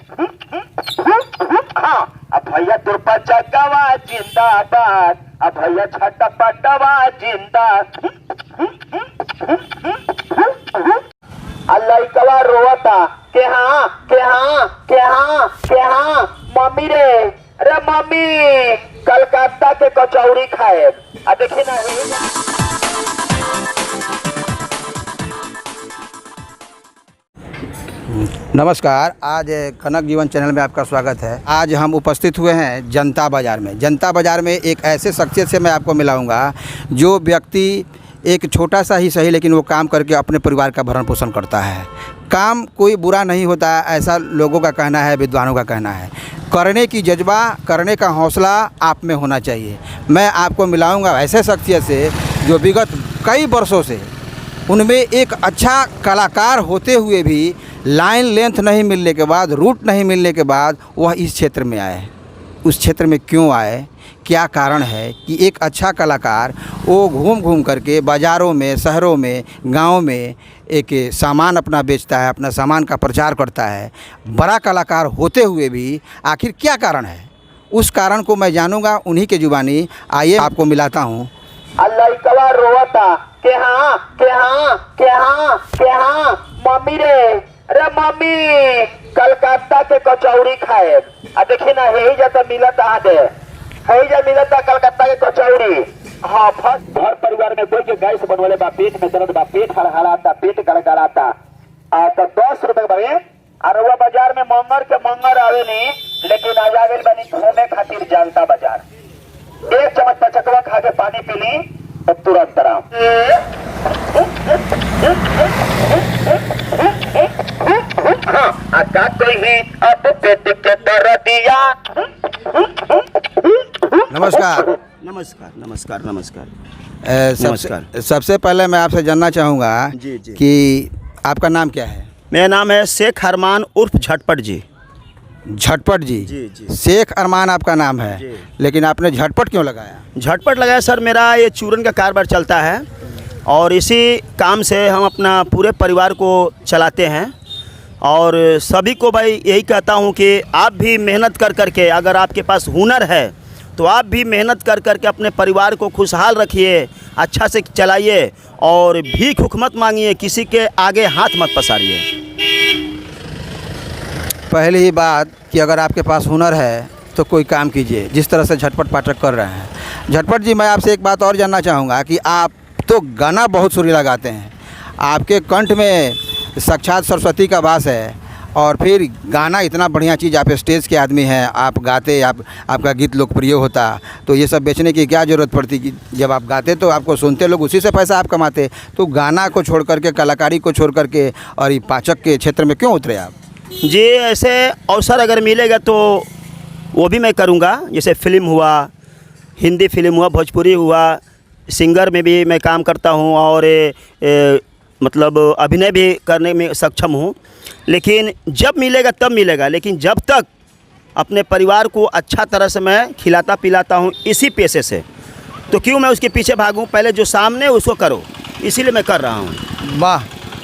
हाँ, अब भैया तुरपा चकवा जिंदाबाद, अब भैया छटपटवा जिंदा। लइकवा रोवता के हाँ के हाँ के हाँ के हाँ मम्मी रे, अरे मम्मी कलकत्ता के कचौड़ी खाए। देखी ना नमस्कार, आज कनक जीवन चैनल में आपका स्वागत है। आज हम उपस्थित हुए हैं जनता बाज़ार में। जनता बाज़ार में एक ऐसे शख्सियत से मैं आपको मिलाऊंगा जो व्यक्ति एक छोटा सा ही सही लेकिन वो काम करके अपने परिवार का भरण पोषण करता है। काम कोई बुरा नहीं होता, ऐसा लोगों का कहना है, विद्वानों का कहना है। करने की जज्बा, करने का हौसला आप में होना चाहिए। मैं आपको मिलाऊंगा ऐसे शख्सियत से जो विगत कई वर्षों से उनमें एक अच्छा कलाकार होते हुए भी लाइन लेंथ नहीं मिलने के बाद, रूट नहीं मिलने के बाद वह इस क्षेत्र में आए। उस क्षेत्र में क्यों आए, क्या कारण है कि एक अच्छा कलाकार वो घूम घूम करके बाज़ारों में, शहरों में, गाँव में एक सामान अपना बेचता है, अपना सामान का प्रचार करता है। बड़ा कलाकार होते हुए भी आखिर क्या कारण है, उस कारण को मैं जानूँगा उन्हीं के ज़ुबानी। आइए आपको मिलाता हूँ। लइकवा रोवता के हाँ के हाँ के हाँ के हाँ मम्मी रे, अरे मम्मी कलकत्ता के कचौड़ी खाए। देखी ना हेजा मिलत हेजा मिलत कलकत्ता के कचौड़ी। हाँ, फर्स्ट घर परिवार में कोई के गैस बनवले बा, पेट में दर्द बा, पेट हड़हड़ाता, पेट गड़गड़ाता। तो 10 रुपए बने और वह बाजार में मंगर के मंगर आवे नहीं, लेकिन आ जावे बनी घूमे खातिर जनता बाजार। एक चम्मच पचकवा खा के पानी पी ली तो तुरंत आराम। नमस्कार नमस्कार नमस्कार नमस्कार नमस्कार। सबसे पहले मैं आपसे जानना चाहूँगा कि आपका नाम क्या है? मेरा नाम है शेख अरमान उर्फ झटपट जी। झटपट जी? जी जी। शेख अरमान आपका नाम है जी। लेकिन आपने झटपट क्यों लगाया? झटपट लगाया सर, मेरा ये चूरन का कारोबार चलता है और इसी काम से हम अपना पूरे परिवार को चलाते हैं। और सभी को भाई यही कहता हूँ कि आप भी मेहनत कर करके, अगर आपके पास हुनर है तो आप भी मेहनत कर करके अपने परिवार को खुशहाल रखिए, अच्छा से चलाइए और भीख मत मांगिए, किसी के आगे हाथ मत पसारिए। पहली ही बात कि अगर आपके पास हुनर है तो कोई काम कीजिए, जिस तरह से झटपट पाठक कर रहे हैं। झटपट जी, मैं आपसे एक बात और जानना चाहूँगा कि आप तो गाना बहुत सुरीला गाते हैं, आपके कंठ में साक्षात सरस्वती का वास है और फिर गाना इतना बढ़िया चीज़, आप स्टेज के आदमी हैं, आप गाते, आपका गीत लोकप्रिय होता तो ये सब बेचने की क्या ज़रूरत पड़ती कि जब आप गाते तो आपको सुनते लोग, उसी से पैसा आप कमाते। तो गाना को छोड़ करके, कलाकारी को छोड़ करके और ये पाचक के क्षेत्र में क्यों उतरे आप? जी, ऐसे अवसर अगर मिलेगा तो वो भी मैं करूँगा। जैसे फिल्म हुआ, हिंदी फिल्म हुआ, भोजपुरी हुआ, सिंगर में भी मैं काम करता हूँ और मतलब अभिनय भी करने में सक्षम हूँ। लेकिन जब मिलेगा तब मिलेगा, लेकिन जब तक अपने परिवार को अच्छा तरह से मैं खिलाता पिलाता हूँ इसी पेशे से, तो क्यों मैं उसके पीछे भागूँ? पहले जो सामने उसको करो, इसीलिए मैं कर रहा हूँ। वाह,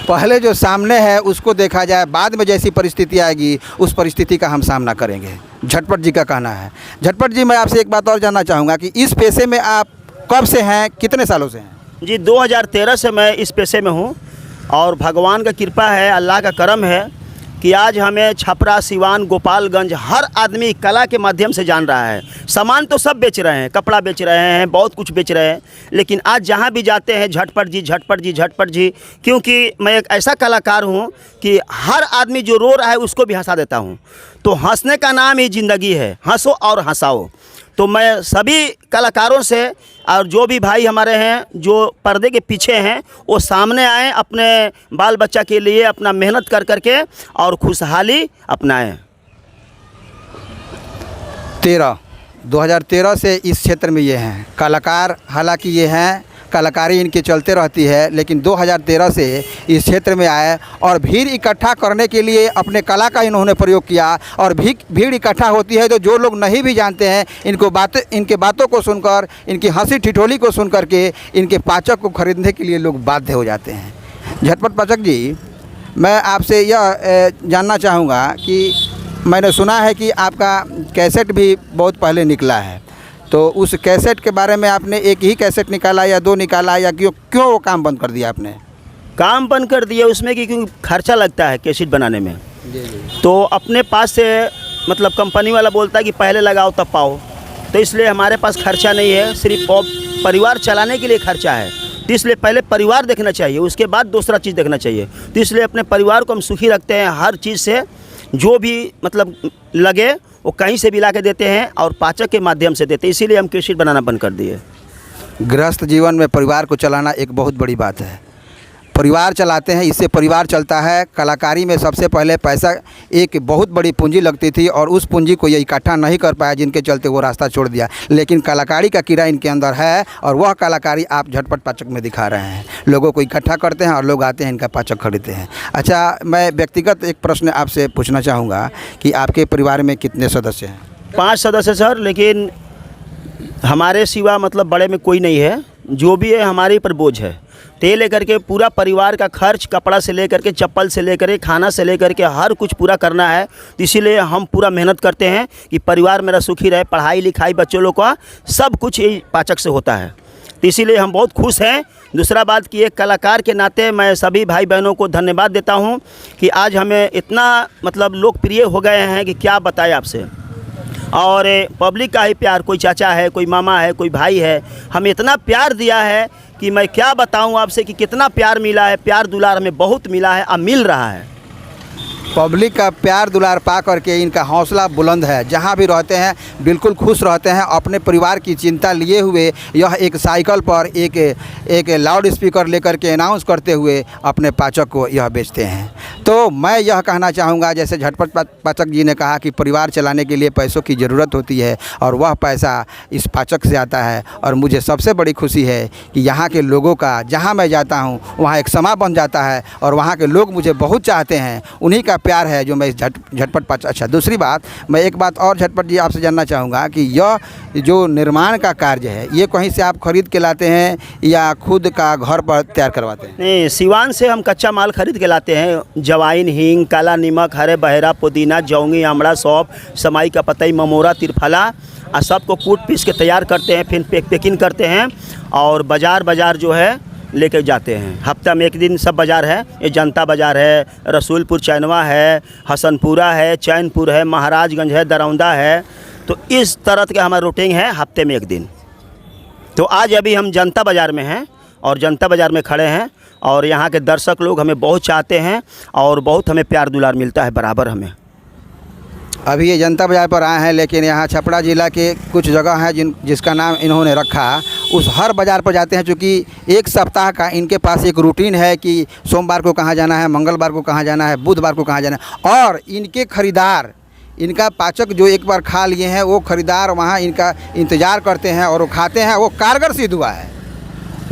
पहले जो सामने है उसको देखा जाए, बाद में जैसी परिस्थिति आएगी उस परिस्थिति का हम सामना करेंगे, झटपट जी का कहना है। झटपट जी, मैं आपसे एक बात और जानना चाहूँगा कि इस पेशे में आप कब से हैं, कितने सालों से हैं? जी, 2013 से मैं इस पेशे में हूँ और भगवान का कृपा है, अल्लाह का करम है कि आज हमें छपरा, सिवान, गोपालगंज हर आदमी कला के माध्यम से जान रहा है। सामान तो सब बेच रहे हैं, कपड़ा बेच रहे हैं, बहुत कुछ बेच रहे हैं, लेकिन आज जहाँ भी जाते हैं झटपट जी झटपट जी झटपट जी, क्योंकि मैं एक ऐसा कलाकार हूँ कि हर आदमी जो रो रहा है उसको भी हंसा देता हूँ। तो हंसने का नाम ही ज़िंदगी है, हंसो और हंसाओ। तो मैं सभी कलाकारों से और जो भी भाई हमारे हैं जो पर्दे के पीछे हैं वो सामने आए, अपने बाल बच्चा के लिए अपना मेहनत कर करके और खुशहाली अपनाएं। 2013 से इस क्षेत्र में ये हैं कलाकार। हालांकि ये हैं, कलाकारी इनके चलते रहती है, लेकिन 2013 से इस क्षेत्र में आए और भीड़ इकट्ठा करने के लिए अपने कला का इन्होंने प्रयोग किया। और भीड़ इकट्ठा होती है तो जो लोग नहीं भी जानते हैं इनके बातों को सुनकर, इनकी हंसी ठिठोली को सुन करके इनके पाचक को खरीदने के लिए लोग बाध्य हो जाते हैं। झटपट पाचक जी, मैं आपसे यह जानना चाहूँगा कि मैंने सुना है कि आपका कैसेट भी बहुत पहले निकला है, तो उस कैसेट के बारे में आपने एक ही कैसेट निकाला या 2 निकाला, या क्यों वो काम बंद कर दिया आपने? काम बंद कर दिया उसमें कि क्योंकि खर्चा लगता है कैसेट बनाने में। जी। तो अपने पास से मतलब कंपनी वाला बोलता है कि पहले लगाओ तब पाओ, तो इसलिए हमारे पास खर्चा नहीं है, सिर्फ परिवार चलाने के लिए खर्चा है। तो इसलिए पहले परिवार देखना चाहिए, उसके बाद दूसरा चीज़ देखना चाहिए। तो इसलिए अपने परिवार को हम सुखी रखते हैं, हर चीज़ से जो भी मतलब लगे वो कहीं से भी ला के देते हैं और पाचक के माध्यम से देते हैं, इसीलिए हम कैसेट बनाना बंद कर दिए। गृहस्थ जीवन में परिवार को चलाना एक बहुत बड़ी बात है। परिवार चलाते हैं, इससे परिवार चलता है। कलाकारी में सबसे पहले पैसा एक बहुत बड़ी पूंजी लगती थी और उस पूंजी को ये इकट्ठा नहीं कर पाया, जिनके चलते वो रास्ता छोड़ दिया। लेकिन कलाकारी का कीड़ा इनके अंदर है और वह कलाकारी आप झटपट पाचक में दिखा रहे हैं। लोगों को इकट्ठा करते हैं और लोग आते हैं, इनका पाचक खरीदते हैं। अच्छा, मैं व्यक्तिगत एक प्रश्न आपसे पूछना चाहूँगा कि आपके परिवार में कितने सदस्य हैं? 5 सदस्य सर, लेकिन हमारे सिवा मतलब बड़े में कोई नहीं है, जो भी है हमारे पर बोझ है। तो ये लेकर के पूरा परिवार का खर्च, कपड़ा से लेकर के चप्पल से लेकर के खाना से लेकर के हर कुछ पूरा करना है। तो इसीलिए हम पूरा मेहनत करते हैं कि परिवार मेरा सुखी रहे, पढ़ाई लिखाई बच्चों लोग का सब कुछ यही पाचक से होता है। तो इसीलिए हम बहुत खुश हैं। दूसरा बात कि एक कलाकार के नाते मैं सभी भाई बहनों को धन्यवाद देता हूँ कि आज हमें इतना मतलब लोकप्रिय हो गए हैं कि क्या बताएं आपसे। और पब्लिक का ही प्यार, कोई चाचा है, कोई मामा है, कोई भाई है, हमें इतना प्यार दिया है कि मैं क्या बताऊं आपसे कि कितना प्यार मिला है। प्यार दुलार हमें बहुत मिला है, अब मिल रहा है। पब्लिक का प्यार दुलार पा करके इनका हौसला बुलंद है। जहाँ भी रहते हैं बिल्कुल खुश रहते हैं। अपने परिवार की चिंता लिए हुए यह एक साइकिल पर एक लाउड स्पीकर लेकर के अनाउंस करते हुए अपने पाचक को यह बेचते हैं। तो मैं यह कहना चाहूँगा, जैसे झटपट पाचक जी ने कहा कि परिवार चलाने के लिए पैसों की ज़रूरत होती है और वह पैसा इस पाचक से आता है। और मुझे सबसे बड़ी खुशी है कि यहाँ के लोगों का, जहाँ मैं जाता हूँ वहाँ एक समा बन जाता है और वहाँ के लोग मुझे बहुत चाहते हैं। उन्हीं का प्यार है जो मैं इस झटपट पाचक। अच्छा, दूसरी बात, मैं एक बात और झटपट जी आपसे जानना चाहूँगा कि यह जो निर्माण का कार्य है, ये कहीं से आप खरीद के लाते हैं या खुद का घर पर तैयार करवाते हैं? नहीं, सिवान से हम कच्चा माल खरीद के लाते हैं। जवाइन, हींग, काला नमक, हरे बहरा, पुदीना, जौंगी, आमड़ा, सौंफ, समाई का पतई, ममोरा, तिरफला और सबको कूट पीस के तैयार करते हैं, फिर पैकिंग करते हैं और बाज़ार जो है लेके जाते हैं। हफ्ता में एक दिन सब बाज़ार है। ये जनता बाज़ार है, रसूलपुर चैनवा है, हसनपुरा है, चैनपुर है, महाराजगंज है, दरौंदा है। तो इस तरह का हमारा रूटीन है हफ्ते में एक दिन। तो आज अभी हम जनता बाज़ार में हैं और जनता बाज़ार में खड़े हैं और यहाँ के दर्शक लोग हमें बहुत चाहते हैं और बहुत हमें प्यार दुलार मिलता है बराबर हमें। अभी ये जनता बाज़ार पर आए हैं, लेकिन यहाँ छपरा ज़िला के कुछ जगह हैं जिसका नाम इन्होंने रखा, उस हर बाज़ार पर जाते हैं। चूँकि एक सप्ताह का इनके पास एक रूटीन है कि सोमवार को कहाँ जाना है, मंगलवार को कहाँ जाना है, बुधवार को कहाँ जाना है। और इनके खरीदार, इनका पाचक जो एक बार खा लिए हैं, वो खरीदार वहाँ इनका इंतज़ार करते हैं और वो खाते हैं। वो कारगर सिद्ध हुआ है,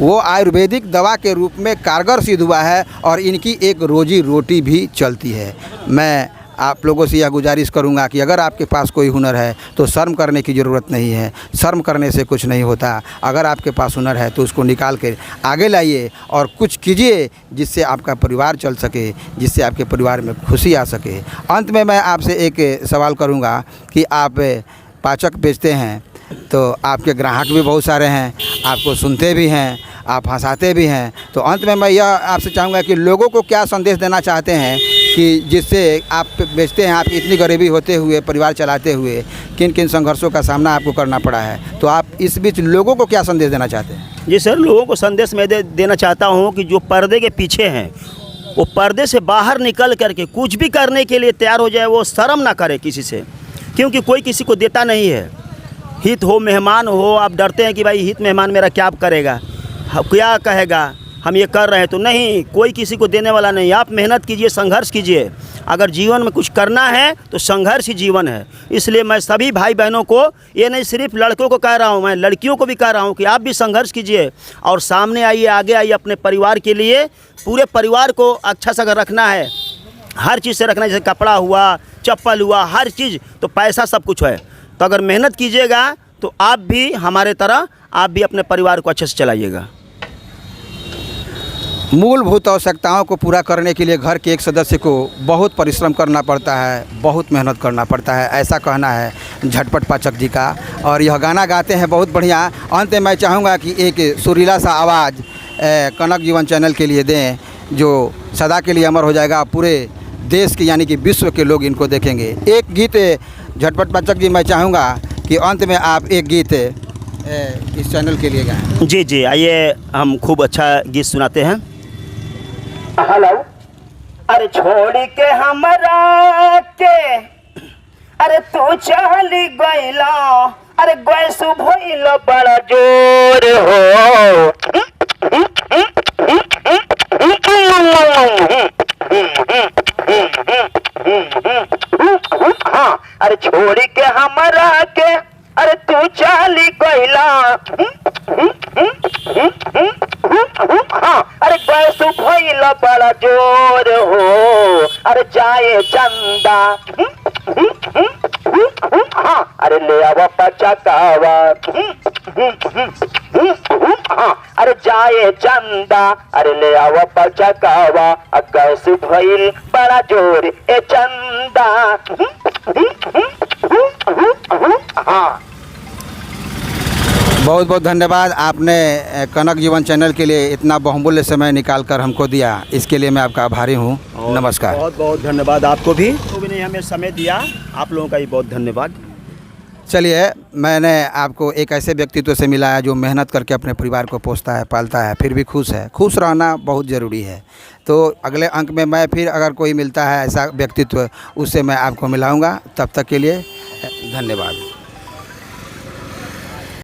वो आयुर्वेदिक दवा के रूप में कारगर सिद्ध हुआ है और इनकी एक रोजी रोटी भी चलती है। मैं आप लोगों से यह गुजारिश करूंगा कि अगर आपके पास कोई हुनर है तो शर्म करने की ज़रूरत नहीं है। शर्म करने से कुछ नहीं होता। अगर आपके पास हुनर है तो उसको निकाल के आगे लाइए और कुछ कीजिए जिससे आपका परिवार चल सके, जिससे आपके परिवार में खुशी आ सके। अंत में मैं आपसे एक सवाल करूंगा कि आप पाचक बेचते हैं तो आपके ग्राहक भी बहुत सारे हैं, आपको सुनते भी हैं, आप हंसाते भी हैं। तो अंत में मैं यह आपसे चाहूँगा कि लोगों को क्या संदेश देना चाहते हैं कि जिससे आप बेचते हैं, आप इतनी गरीबी होते हुए, परिवार चलाते हुए किन किन संघर्षों का सामना आपको करना पड़ा है, तो आप इस बीच लोगों को क्या संदेश देना चाहते हैं? जी सर, लोगों को संदेश मैं देना चाहता हूँ कि जो पर्दे के पीछे हैं वो पर्दे से बाहर निकल करके कुछ भी करने के लिए तैयार हो जाए। वो शर्म ना करे किसी से, क्योंकि कोई किसी को देता नहीं है। हित हो, मेहमान हो, आप डरते हैं कि भाई हित मेहमान मेरा क्या करेगा, क्या कहेगा, हम ये कर रहे हैं। तो नहीं, कोई किसी को देने वाला नहीं। आप मेहनत कीजिए, संघर्ष कीजिए। अगर जीवन में कुछ करना है तो संघर्ष ही जीवन है। इसलिए मैं सभी भाई बहनों को, ये नहीं सिर्फ लड़कों को कह रहा हूँ, मैं लड़कियों को भी कह रहा हूँ कि आप भी संघर्ष कीजिए और सामने आइए, आगे आइए। अपने परिवार के लिए, पूरे परिवार को अच्छा सा रखना है, हर चीज़ से रखना है, जैसे कपड़ा हुआ, चप्पल हुआ, हर चीज़। तो पैसा सब कुछ है। तो अगर मेहनत कीजिएगा तो आप भी हमारे तरह, आप भी अपने परिवार को अच्छे से चलाइएगा। मूलभूत आवश्यकताओं को पूरा करने के लिए घर के एक सदस्य को बहुत परिश्रम करना पड़ता है, बहुत मेहनत करना पड़ता है, ऐसा कहना है झटपट पाचक जी का। और यह गाना गाते हैं बहुत बढ़िया। अंत में मैं चाहूँगा कि एक सुरीला सा आवाज़ कनक जीवन चैनल के लिए दें, जो सदा के लिए अमर हो जाएगा। पूरे देश के यानी कि विश्व के लोग इनको देखेंगे। एक गीत झटपट पाचक जी मैं चाहूँगा कि अंत में आप एक गीत इस चैनल के लिए गाएं। जी जी, आइए हम खूब अच्छा गीत सुनाते हैं। हेलो। अरे छोड़ के हमरा के, अरे तू चली गईला, अरे गैस भइल बड़ा जोर हो। हाँ, अरे छोड़ के हमरा के, अरे तू चली गईला। हाँ, अरे गैस भइल बड़ा जोर हो, अरे जाए चंदा। हाँ, अरे ले आवा पचकावा। हाँ, अरे जाए चंदा, अरे ले आवा पचकावा। गैस भइल बड़ा जोर ए चंदा। हाँ, बहुत बहुत धन्यवाद। आपने कनक जीवन चैनल के लिए इतना बहुमूल्य समय निकाल कर हमको दिया, इसके लिए मैं आपका आभारी हूँ। नमस्कार। बहुत बहुत धन्यवाद आपको भी, तो भी नहीं हमें समय दिया, आप लोगों का भी बहुत धन्यवाद। चलिए, मैंने आपको एक ऐसे व्यक्तित्व से मिलाया जो मेहनत करके अपने परिवार को पोसता है, पालता है, फिर भी खुश है। खुश रहना बहुत ज़रूरी है। तो अगले अंक में मैं फिर अगर कोई मिलता है ऐसा व्यक्तित्व, उससे मैं आपको मिलाऊंगा। तब तक के लिए धन्यवाद।